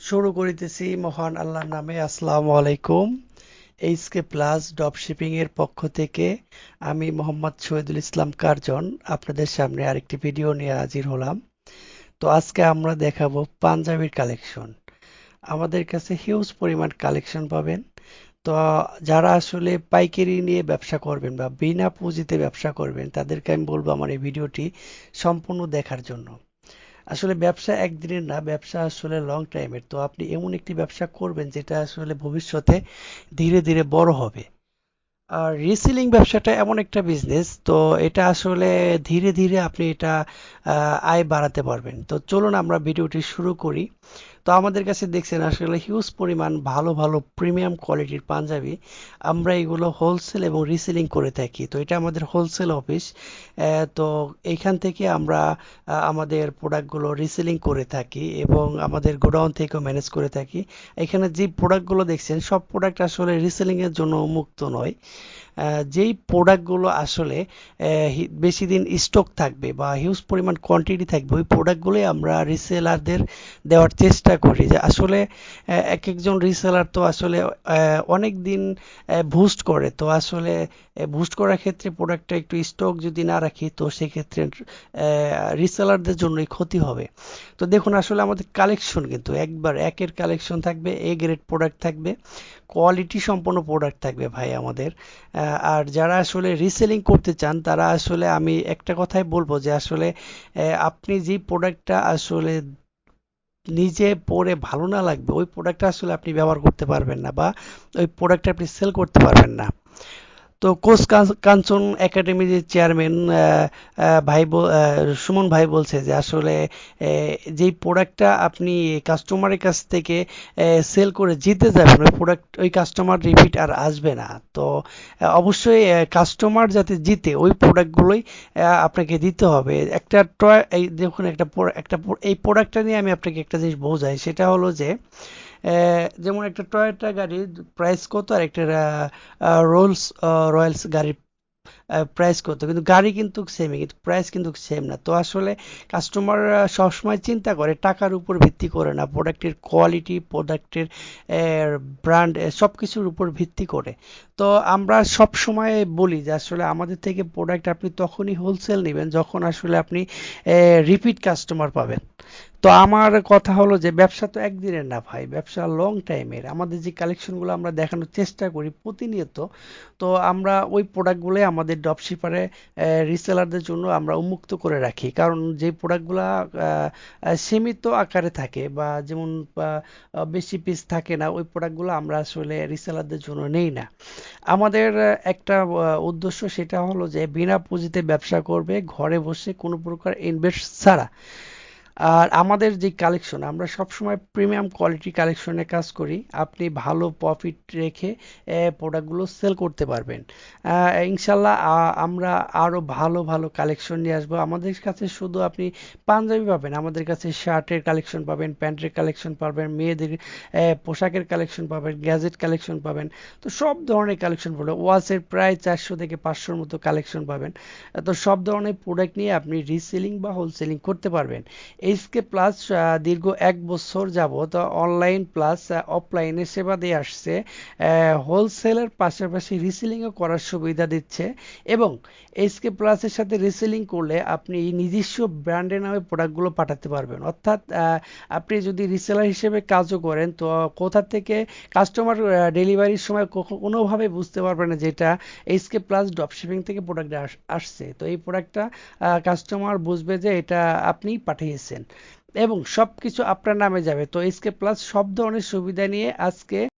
শুরু করিতেছি মহান আল্লাহর নামে। আসসালামু আলাইকুম। এইচকে প্লাস ড্রপশিপিং এর পক্ষ থেকে আমি মোহাম্মদ শহীদুল ইসলাম কার্জন আপনাদের সামনে আরেকটি ভিডিও নিয়ে হাজির হলাম। তো আজকে আমরা দেখাবো পাঞ্জাবির কালেকশন। আমাদের কাছে হিউজ পরিমাণ কালেকশন পাবেন। তো যারা আসলে পাইকারি নিয়ে ব্যবসা করবেন বা বিনা পুঁজিতে ব্যবসা করবেন তাদেরকে আমি বলবো আমার এই ভিডিওটি সম্পূর্ণ দেখার জন্য। আসলে ব্যবসা একদিনের না, ব্যবসা আসলে লং টাইমের। তো আপনি এমন একটি ব্যবসা করবেন যেটা আসলে ভবিষ্যতে ধীরে ধীরে বড় হবে। আর রিসেলিং ব্যবসাটা এমন একটা বিজনেস, তো এটা আসলে ধীরে ধীরে আপনি এটা আয় বাড়াতে পারবেন। তো চলুন আমরা ভিডিওটি শুরু করি। তো আমাদের কাছে দেখছেন আসলে হিউজ পরিমাণ ভালো ভালো প্রিমিয়াম কোয়ালিটির পাঞ্জাবি। আমরা এগুলো হোলসেল এবং রিসেলিং করে থাকি। তো এটা আমাদের হোলসেল অফিস। তো এইখান থেকে আমরা আমাদের প্রোডাক্টগুলো রিসেলিং করে থাকি এবং আমাদের গোডাউন থেকেও ম্যানেজ করে থাকি। এখানে যে প্রোডাক্টগুলো দেখছেন সব প্রোডাক্ট আসলে রিসেলিং এর জন্য উন্মুক্ত নয়। যেই প্রোডাক্টগুলো আসলে বেশি দিন স্টক থাকবে বা হিউজ পরিমাণ কোয়ান্টিটি থাকবে ওই প্রোডাক্টগুলোই আমরা রিসেলারদের দেওয়ার চেষ্টা করি। যে আসলে এক একজন রিসেলার তো আসলে অনেক দিন বুস্ট করে। তো আসলে বুস্ট করার ক্ষেত্রে প্রোডাক্টটা একটু স্টক যদি না রাখি তো সেক্ষেত্রে রিসেলারদের জন্যই ক্ষতি হবে। তো দেখুন আসলে আমাদের কালেকশন কিন্তু একবার একের কালেকশন থাকবে, এ গ্রেড প্রোডাক্ট থাকবে, কোয়ালিটি সম্পন্ন প্রোডাক্ট থাকবে ভাই আমাদের। আর যারা আসলে রিসেলিং করতে চান তারা আসলে আমি একটা কথাই বলবো যে আসলে আপনি যে প্রোডাক্টটা আসলে নিজে পরে ভালো না লাগবে ওই প্রোডাক্টটা আসলে আপনি ব্যবহার করতে পারবেন না বা ওই প্রোডাক্টটা আপনি সেল করতে পারবেন না। তো কোচ কাঞ্চন একাডেমির যে চেয়ারম্যান সুমন ভাই বলছে যে আসলে যেই প্রোডাক্টটা আপনি কাস্টমারের কাছ থেকে সেল করে জিতে যাবেন ওই প্রোডাক্ট ওই কাস্টমার রিপিট আর আসবে না। তো অবশ্যই কাস্টমার যাতে জিতে ওই প্রোডাক্টগুলোই আপনাকে দিতে হবে। একটা টয় এই দেখুন এই প্রোডাক্টটা নিয়ে আমি আপনাকে একটা জিনিস বোঝাই, সেটা হলো যে যেমন একটা টয়োটা গাড়ির প্রাইস কত আর একটা রোলস রয়্যালস গাড়ির প্রাইস কত, কিন্তু গাড়ি কিন্তু সেমই, কিন্তু প্রাইস কিন্তু সেম না। তো আসলে কাস্টমার সবসময় চিন্তা করে টাকার উপর ভিত্তি করে না, প্রোডাক্টের কোয়ালিটি, প্রোডাক্টের ব্র্যান্ড সব কিছুর উপর ভিত্তি করে। তো আমরা সব সময় বলি যে আসলে আমাদের থেকে প্রোডাক্ট আপনি তখনই হোলসেল নেবেন যখন আসলে আপনি রিপিট কাস্টমার পাবেন। তো আমার কথা হলো যে ব্যবসা তো একদিনের না ভাই, ব্যবসা লং টাইমের। আমাদের যে কালেকশনগুলো আমরা দেখানোর চেষ্টা করি প্রতিনিয়ত, তো আমরা ওই প্রোডাক্টগুলোই আমাদের ড্রপশিপারে রিসেলারদের জন্য আমরা উন্মুক্ত করে রাখি। কারণ যে প্রোডাক্টগুলা সীমিত আকারে থাকে বা যেমন বেশি পিস থাকে না ওই প্রোডাক্টগুলো আমরা আসলে রিসেলারদের জন্য নেই না। আমাদের একটা উদ্দেশ্য, সেটা হলো যে বিনা পুঁজিতে ব্যবসা করবে ঘরে বসে কোনো প্রকার ইনভেস্ট ছাড়া। আর আমাদের যে কালেকশন আমরা সবসময় প্রিমিয়াম কোয়ালিটি কালেকশনে কাজ করি। আপনি ভালো প্রফিট রেখে প্রোডাক্টগুলো সেল করতে পারবেন। ইনশাল্লাহ আমরা আরো ভালো ভালো কালেকশন নিয়ে আসবো। আমাদের কাছে শুধু আপনি পাঞ্জাবি পাবেন, আমাদের কাছে শার্টের কালেকশন পাবেন, প্যান্টের কালেকশন পাবেন, মেয়েদের পোশাকের কালেকশন পাবেন, গ্যাজেট কালেকশন পাবেন। তো সব ধরনের কালেকশন পাবেন, ওয়াচের প্রায় 400 থেকে 500-র মতো কালেকশন পাবেন। তো সব ধরনের প্রোডাক্ট নিয়ে আপনি রিসেলিং বা হোলসেলিং করতে পারবেন। এইচকে প্লাস দীর্ঘ 1 বছর যাবত অনলাইন প্লাস অফলাইনে সেবা দিয়ে আসছে। হোলসেলের পাশাপাশি রিসেলিংও করার সুবিধা দিচ্ছে এবং এইচকে প্লাসের সাথে রিসেলিং করলে আপনি নিজস্ব ব্র্যান্ডের নামে প্রোডাক্টগুলো পাঠাতে পারবেন। অর্থাৎ আপনি যদি রিসেলার হিসেবে কাজও করেন তো কোথা থেকে কাস্টমার ডেলিভারির সময় কোনোভাবে বুঝতে পারবে না যে এটা এইচকে প্লাস ড্রপশিপিং থেকে প্রোডাক্ট আসছে। তো এই প্রোডাক্টটা কাস্টমার বুঝবে যে এটা আপনিই পাঠিয়েছেন এবং সবকিছু আপনার নামে যাবে। তো এসকে প্লাস সব ধরনের সুবিধা নিয়ে আজকে